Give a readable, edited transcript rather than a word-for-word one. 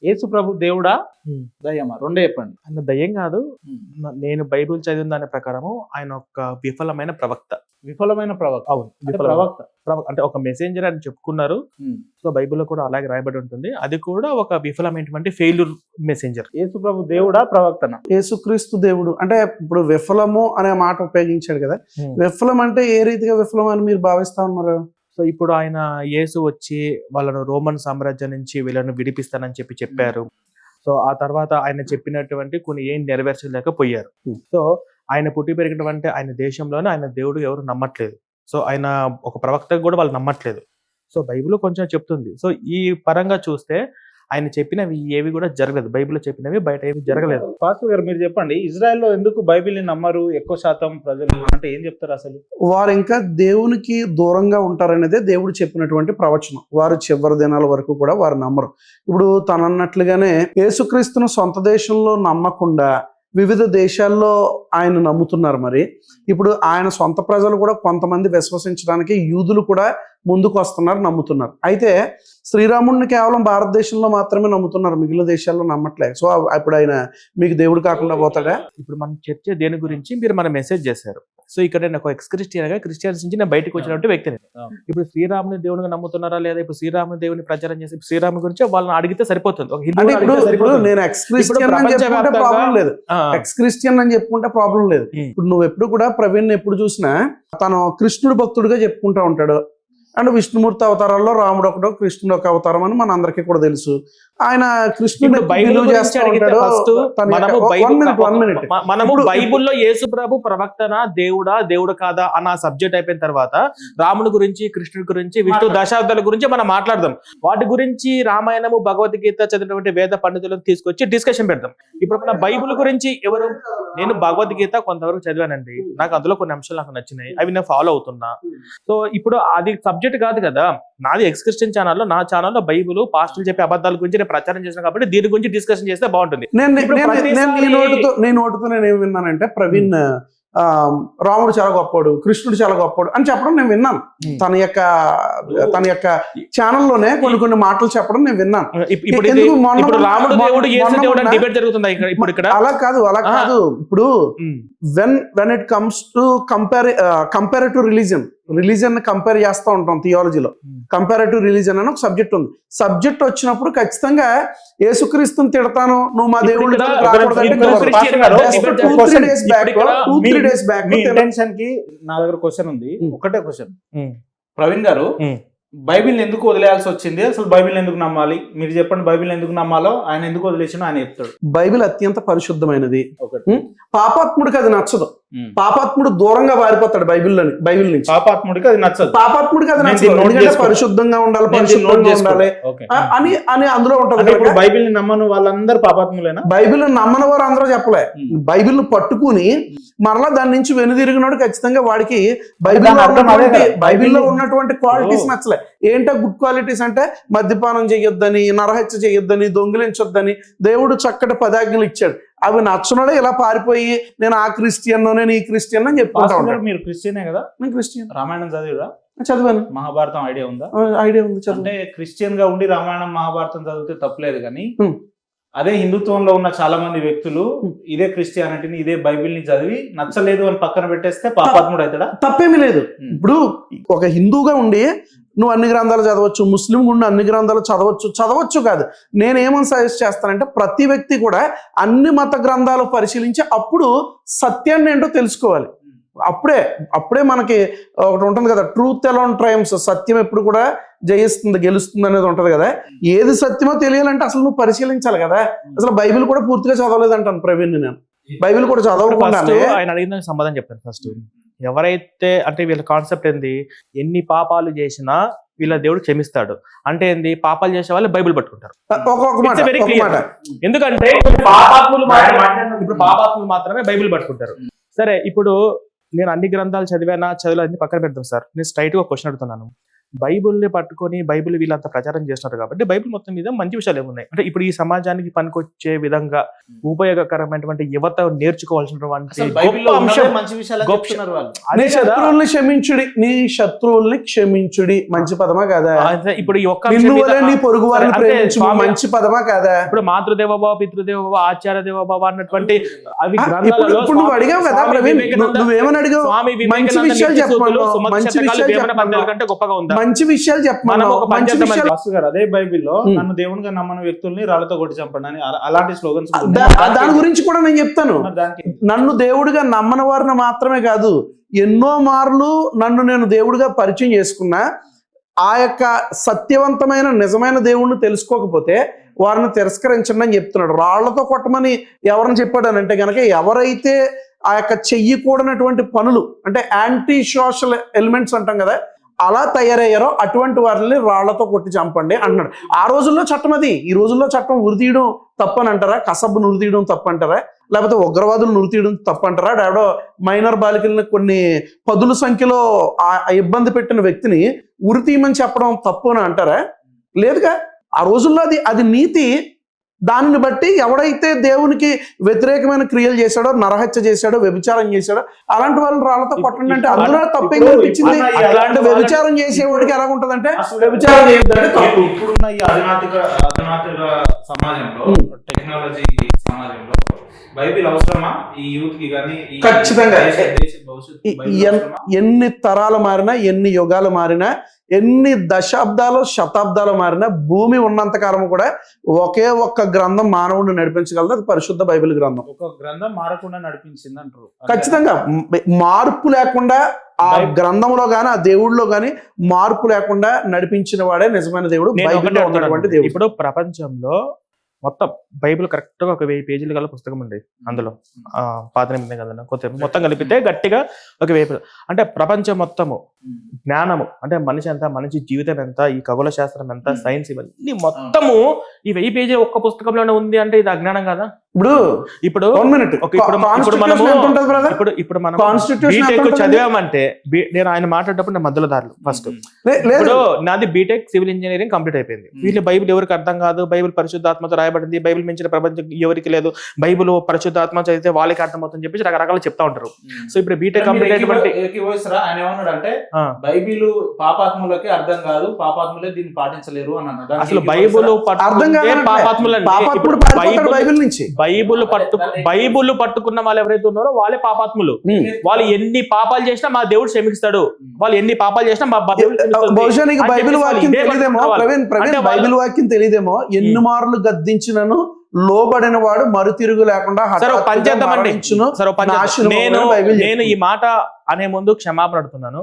యేసు ప్రభు దేవుడా దయ్యమా? రెండే చెప్పండి. ఆయన దయ్యం కాదు. నేను బైబిల్ చదివిన దాని ప్రకారము ఆయన ఒక విఫలమైన ప్రవక్త. విఫలమైన ప్రవక్త. అవును, ప్రవక్త అంటే ఒక మెసెంజర్ అని చెప్పుకున్నారు. సో బైబిల్లో కూడా అలాగే రాయబడి ఉంటుంది. అది కూడా ఒక విఫలమైనటువంటి ఫెయిల్యూర్ మెసెంజర్. యేసు ప్రభు దేవుడా ప్రవక్తన? యేసుక్రీస్తు దేవుడు అంటే ఇప్పుడు విఫలము అనే మాట ఉపయోగించాడు కదా. విఫలం అంటే ఏ రీతిగా విఫలం అని మీరు భావిస్తా ఉన్నారు? సో ఇప్పుడు ఆయన యేసు వచ్చి వాళ్ళను రోమన్ సామ్రాజ్యం నుంచి వీళ్ళను విడిపిస్తానని చెప్పారు. సో ఆ తర్వాత ఆయన చెప్పినటువంటి కొన్ని ఏం నెరవేర్చలేకపోయారు. సో ఆయన పుట్టి పెరిగినటువంటి ఆయన దేశంలోనే ఆయన దేవుడు ఎవరు నమ్మట్లేదు. సో ఆయన ఒక ప్రవక్తకు కూడా వాళ్ళు నమ్మట్లేదు. సో బైబిల్ కొంచెం చెప్తుంది. సో ఈ పరంగా చూస్తే ఆయన చెప్పినవి ఏవి కూడా జరగలేదు. బైబిల్లో చెప్పినవి బయట ఏవి జరగలేదు. పాస్టర్ గారు మీరు చెప్పండి, ఇజ్రాయెల్లో ఎందుకు బైబిల్ని నమ్మరు ఎక్కువ శాతం ప్రజలు అంటే ఏం చెప్తారు అసలు? వారు ఇంకా దేవునికి దూరంగా ఉంటారనేదే దేవుడు చెప్పినటువంటి ప్రవచనం. వారు చివరి దినాల వరకు కూడా వారు నమ్మరు. ఇప్పుడు తనన్నట్లుగానే యేసుక్రీస్తును సొంత దేశంలో నమ్మకుండా వివిధ దేశాల్లో ఆయన నమ్ముతున్నారు. మరి ఇప్పుడు ఆయన సొంత ప్రజలు కూడా కొంతమంది విశ్వసించడానికి యూదులు కూడా ముందుకు వస్తున్నారు, నమ్ముతున్నారు. అయితే శ్రీరాముడిని కేవలం భారతదేశంలో మాత్రమే నమ్ముతున్నారు, మిగిలిన దేశాల్లో నమ్మట్లేదు. సో అప్పుడు ఆయన మీకు దేవుడు కాకుండా పోతాడా? ఇప్పుడు మనం చర్చ దేని గురించి మీరు మన మెసేజ్ చేశారు. సో ఇక్కడ నేను ఒక ఎక్స్ క్రిస్టియన్గా క్రిస్టియన్స్ నుంచి నేను బయటకు వచ్చినట్టు వ్యక్తిని. ఇప్పుడు శ్రీరాముని దేవునిగా నమ్ముతున్నారా లేదా? ఇప్పుడు శ్రీరాముని దేవుని ప్రచారం చేసి శ్రీరాము గురించి వాళ్ళని అడిగితే సరిపోతుంది. ఒక హిందూ నేను ఎక్స్ క్రిస్టియన్ అని చెప్పుకుంటే ప్రాబ్లం లేదు. ఎక్స్ క్రిస్టియన్ అని చెప్పుకుంటే ప్రాబ్లం లేదు. ఇప్పుడు నువ్వు ఎప్పుడు కూడా ప్రవీణ్ ఎప్పుడు చూసినా తను కృష్ణుడు భక్తుడిగా చెప్పుకుంటా ఉంటాడు. అండ్ విష్ణుమూర్తి అవతారాల్లో రాముడు ఒకడు, కృష్ణుడు ఒక అవతారం అని మన అందరికీ కూడా తెలుసు. ఆయన కృష్ణుడు మనము బైబుల్లో యేసు ప్రభు ప్రవక్తన దేవుడా దేవుడు కాదా అన్న సబ్జెక్ట్ అయిపోయిన తర్వాత రాముడి గురించి, కృష్ణుడి గురించి, విష్ణు దశాబ్దాల గురించి మనం మాట్లాడదాం. వాటి గురించి రామాయణము, భగవద్గీత చదివినటువంటి వేద పండితులను తీసుకొచ్చి డిస్కషన్ పెడదాం. ఇప్పుడు మన బైబుల్ గురించి ఎవరు? నేను భగవద్గీత కొంతవరకు చదివానండి. నాకు అందులో కొన్ని అంశాలు నాకు నచ్చినాయి, అవి నేను ఫాలో అవుతున్నా. సో ఇప్పుడు అది సబ్జెక్ట్ కాదు కదా. నాది ఎక్స్ క్రిస్టియన్ ఛానల్లో, నా ఛానల్లో బైబుల్ పాస్టర్లు చెప్పే అబద్ధాల గురించి నేను ప్రచారం చేసిన కాబట్టి దీని గురించి డిస్కషన్ చేస్తే బాగుంటుంది. నేను ఏం విన్నానంటే ప్రవీణ్ రాముడు చాలా గొప్పవాడు, కృష్ణుడు చాలా గొప్పవాడు అని చెప్పడం నేను విన్నాను. తన యొక్క ఛానల్లోనే కొన్ని మాటలు చెప్పడం నేను విన్నాను. అలా కాదు. ఇప్పుడు when it comes to comparative religion compare చేస్తూ ఉంటాం థియాలజీలో. కంపారిటివ్ రిలీజియన్ అని ఒక సబ్జెక్ట్ ఉంది. సబ్జెక్ట్ వచ్చినప్పుడు ఖచ్చితంగా యేసుక్రీస్తుని తిడతాను, నువ్వు మా దేవుడు నా దగ్గర క్వశ్చన్ ఉంది, ఒకటే క్వశ్చన్. ప్రవీణ్ గారు బైబిల్ ఎందుకు వదిలేయాల్సి వచ్చింది? అసలు బైబిల్ ఎందుకు నమ్మాలి? మీరు చెప్పండి, బైబిల్ ఎందుకు నమ్మాలో, ఆయన ఎందుకు వదిలేసినో ఆయన చెప్తాడు. బైబిల్ అత్యంత పరిశుద్ధమైనది. పాపాత్ముడికి అది నచ్చదు. పాపాత్ముడు దూరంగా పారిపోతాడు బైబిల్ నుంచి. పాపాత్ముడికి అది నచ్చదు. ఎందుకంటే పరిశుద్ధంగా ఉండాలి, పరిశుద్ధంగా ఉండాలి అని అందులో ఉంటది. బైబిల్ ని నమ్మను వాళ్ళందరూ పాపాత్ములేనా? బైబిల్ నమ్మని వారు అందరూ చెప్పలే. బైబిల్ పట్టుకుని మరలా దాని నుంచి వెనుదిరిగినాడు ఖచ్చితంగా వాడికి బైబిల్లో ఉన్నటువంటి క్వాలిటీస్ నచ్చలే. ఏంటో గుడ్ క్వాలిటీస్ అంటే మద్యపానం చేయొద్దని, నరహత్య చేయొద్దని, దొంగిలించొద్దని దేవుడు చక్కటి పదాజ్ఞలు ఇచ్చాడు. అవి నచ్చనడే ఇలా పారిపోయి నేను ఆ క్రిస్టియన్, నేను ఈ క్రిస్టియన్ అని చెప్పుకుంటా ఉంటాను. మీరు క్రిస్టియనే కదా? నేను క్రిస్టియన్. రామాయణం చదివిరా? చదివాను. మహాభారతం ఐడియా ఉందా? ఐడియా ఉంది. అంటే క్రిస్టియన్ గా ఉండి రామాయణం, మహాభారతం చదివితే తప్పలేదు. కానీ అదే హిందుత్వంలో ఉన్న చాలా మంది వ్యక్తులు ఇదే క్రిస్టియానిటీని, ఇదే బైబిల్ ని చదివి నచ్చలేదు అని పక్కన పెట్టేస్తే పాపాత్ముడు అవుతాడా? తప్పేమీ లేదు. ఇప్పుడు ఒక హిందూగా ఉండి నువ్వు అన్ని గ్రంథాలు చదవచ్చు, ముస్లిం ఉండి అన్ని గ్రంథాలు చదవచ్చు కాదు. నేనేమని సజెస్ట్ చేస్తానంటే ప్రతి వ్యక్తి కూడా అన్ని మత గ్రంథాలు పరిశీలించి అప్పుడు సత్యాన్ని ఏంటో తెలుసుకోవాలి. అప్పుడే మనకి ఒకటి ఉంటుంది కదా, ట్రూత్ అలోన్ ట్రయంప్స్, సత్యం ఎప్పుడు కూడా జయిస్తుంది, గెలుస్తుంది అనేది ఉంటది కదా. ఏది సత్యమో తెలియాలంటే అసలు నువ్వు పరిశీలించాలి కదా. అసలు బైబిల్ కూడా పూర్తిగా చదవలేదంటాను ప్రవీణ్. నేను బైబిల్ కూడా చదవకుండా ఆయన అడిగిన సమాధానం చెప్తాను. ఫస్ట్ ఎవరైతే అంటే వీళ్ళ కాన్సెప్ట్ ఏంది, ఎన్ని పాపాలు చేసినా వీళ్ళ దేవుడు క్షమిస్తాడు అంటే ఏంది, పాపాలు చేసే వాళ్ళు బైబిల్ పట్టుకుంటారు. ఎందుకంటే పాపాత్ములు మాత్రమే బైబిల్ పట్టుకుంటారు. సరే, ఇప్పుడు నేను అన్ని గ్రంథాలు చదివానా చదివా అన్ని పక్కన పెడతాం సార్. నేను స్ట్రైట్ గా క్వశ్చన్ అడుగుతున్నాను. బైబిల్ని పట్టుకొని బైబిల్ వీళ్ళంతా ప్రచారం చేస్తున్నారు కాబట్టి బైబిల్ మొత్తం మీద మంచి విషయాలు ఏమున్నాయి అంటే ఇప్పుడు ఈ సమాజానికి పనికొచ్చే విధంగా ఉపయోగకరమైనటువంటి యువత నేర్చుకోవాల్సినటువంటి అసలు బైబిల్లో గొప్ప అంశం ఉన్నదే మంచి విషయాలు గొప్ప చెప్తున్నారు వాళ్ళు. నీ అదే కదా. శత్రువుల్ని క్షమించుడి, నీ శత్రువుల్ని క్షమించుడి మంచి పదమా కాదా? అదే ఇప్పుడు ఈ ఒక్క అంశం నిన్ను మీద- వలె నీ పొరుగు వారిని అంటే ప్రేమించు స్వామి- మంచి పదమా కాదా? ఇప్పుడు మాతృదేవోభవ పితృదేవోభవ ఆచార్య దేవోభవ అన్నటువంటి అవి ఇప్పుడు గ్రంథాలలో ఇప్పుడు నువ్వు అడిగావు కదా స్వామి ప్రవీణ్, వివేకానంద- నువ్వేమని అడిగావు? స్వామి మంచి వివేకానంద విషయాలు నీతి సూతులు, చెప్పమన్నావు, సుమతి మంచి శతకాలు, విషయాలు వేమన పద్యాల చెప్పమన్నావు, కంటే గొప్పగా ఉందా? మంచి విషయాలు మనం చెప్పమన్నావు, ఒక పని మంచి చేద్దాం విషయాలు. పాస్టర్ గారు అదే బైబిల్లో నన్ను దేవునిగా నమ్మని వ్యక్తుల్ని రాళ్లతో కొట్టి చంపండి అని అలాంటి స్లోగన్స్ దాని గురించి కూడా నేను చెప్తాను. దానికి నన్ను దేవుడిగా నమ్మని వారిని మాత్రమే కాదు, ఎన్నో మార్లు నన్ను నేను దేవుడిగా పరిచయం చేసుకున్నా, ఆ యొక్క సత్యవంతమైన నిజమైన దేవుణ్ణి తెలుసుకోకపోతే వారిని తిరస్కరించండి అని చెప్తున్నాడు. రాళ్లతో కొట్టమని ఎవరిని చెప్పాడనంటే కనుక ఎవరైతే ఆ యొక్క చెయ్యకూడనటువంటి పనులు అంటే యాంటీ సోషల్ ఎలిమెంట్స్ అంటాం కదా, అలా తయారయ్యారో అటువంటి వారిని రాళ్లతో కొట్టి చంపండి అంటున్నాడు. ఆ రోజుల్లో చట్టం అది. ఈ రోజుల్లో చట్టం ఉరితీయడం తప్పని అంటారా? కసబ్బు నురితీయడం తప్పంటారా? లేకపోతే ఉగ్రవాదులు నురితీయడం తప్పంటారా? డాడో మైనర్ బాలికలను కొన్ని పదుల సంఖ్యలో ఆ ఇబ్బంది పెట్టిన వ్యక్తిని ఉరితీయమని చెప్పడం తప్పు అని అంటారా? లేదుగా. ఆ రోజుల్లో అది నీతి. దానిని బట్టి ఎవడైతే దేవునికి వ్యతిరేకమైన క్రియలు చేశాడో, నరహత్య చేశాడో, వ్యభిచారం చేశాడో అలాంటి వాళ్ళని రాళ్లతో కొట్టండి అంటే అందులో తప్పేం కనిపించింది? అట్లాంటి వ్యభిచారం చేసేవాడికి ఎలా ఉంటదంటే వ్యభిచారం చేయొద్దంటే తప్పు. ఇప్పుడున్న ఈ అధునాతిక సమాజంలో టెక్నాలజీ సమాజంలో బైబిల్ అవసరమా ఈ యూత్ కి కానీ ఖచ్చితంగా. దేశ భవిష్యత్తు బైబిల్ అవసరమా? ఎన్ని తరాలు మారినా, ఎన్ని యుగాలు మారినా, ఎన్ని దశాబ్దాలు శతాబ్దాలు మారినా, భూమి ఉన్నంత కాలం కూడా ఒకే ఒక్క గ్రంథం మానవుడిని నడిపించగలదు, అది పరిశుద్ధ బైబిల్ గ్రంథం. ఒక గ్రంథం మారకుండా నడిపించింది అంటారు. ఖచ్చితంగా మార్పు లేకుండా ఆ గ్రంథంలో గాని ఆ దేవుడిలో గాని మార్పు లేకుండా నడిపించిన వాడే నిజమైన దేవుడు, నేను ఒకటే బైబిల్లో ఉన్నటువంటి అడుగుతాను. దేవుడు. ఇప్పుడు ప్రపంచంలో మొత్తం బైబిల్ కరెక్ట్ గా ఒక 1000 పేజీలు గల పుస్తకం ఉంది. అందులో పాత నిబంధన కదా కొత్త మొత్తం కలిపితే గట్టిగా ఒక 1000 అంటే ప్రపంచం మొత్తము జ్ఞానము అంటే మనిషి ఎంత, మనిషి జీవితం ఎంత, ఈ ఖగోళ శాస్త్రం ఎంత, సైన్స్ ఇవన్నీ మొత్తము ఈ 1000 పేజీలు ఒక్క పుస్తకంలోనే ఉంది అంటే ఇది అజ్ఞానం కదా? ఇప్పుడు ఇప్పుడు మనం బీటెక్ చదివామంటే నేను ఆయన మాట్లాడేటప్పుడు నేను మధ్యలో దారులు ఫస్ట్ ఇప్పుడు నాది బీటెక్ సివిల్ ఇంజనీరింగ్ కంప్లీట్ అయిపోయింది. వీళ్ళు బైబిల్ ఎవరికి అర్థం కాదు, బైబిల్ పరిశుద్ధాత్మతో రాయబడింది, బైబిల్ మించిన ప్రపంచం ఎవరికి లేదు, బైబిల్ పరిశుద్ధాత్మ చదివితే వాళ్ళకి అర్థమవుతుందని చెప్పేసి రకరకాలు చెప్తా ఉంటారు. సో ఇప్పుడు బీటెక్ కంప్లీట్ అయినటువంటి ఆయన ఏమన్నాడంటే బైబిల్ పాపాత్ములకి అర్థం కాదు, పాపాత్ములే దీన్ని పాటించలేరు అని అన్నాడు. అసలు బైబిల్ బైబుల్ పట్టుకున్న వాళ్ళు ఎవరైతే ఉన్నారో వాళ్ళే పాపాత్ములు. వాళ్ళు ఎన్ని పాపాలు చేసినా మా దేవుడు క్షమిస్తాడు, వాళ్ళు ఎన్ని పాపాలు చేసినా మా బహుశా నీకు బైబిల్ వాక్యం తెలియదేమో ప్రవీణ్, బైబిల్ వాక్యం తెలియదేమో. ఎన్ని మార్లు గద్దించినను లోబడిన వాడు మరుతిరుగు లేకుండా నేను ఈ మాట అనే ముందు క్షమాపణ అడుగుతున్నాను.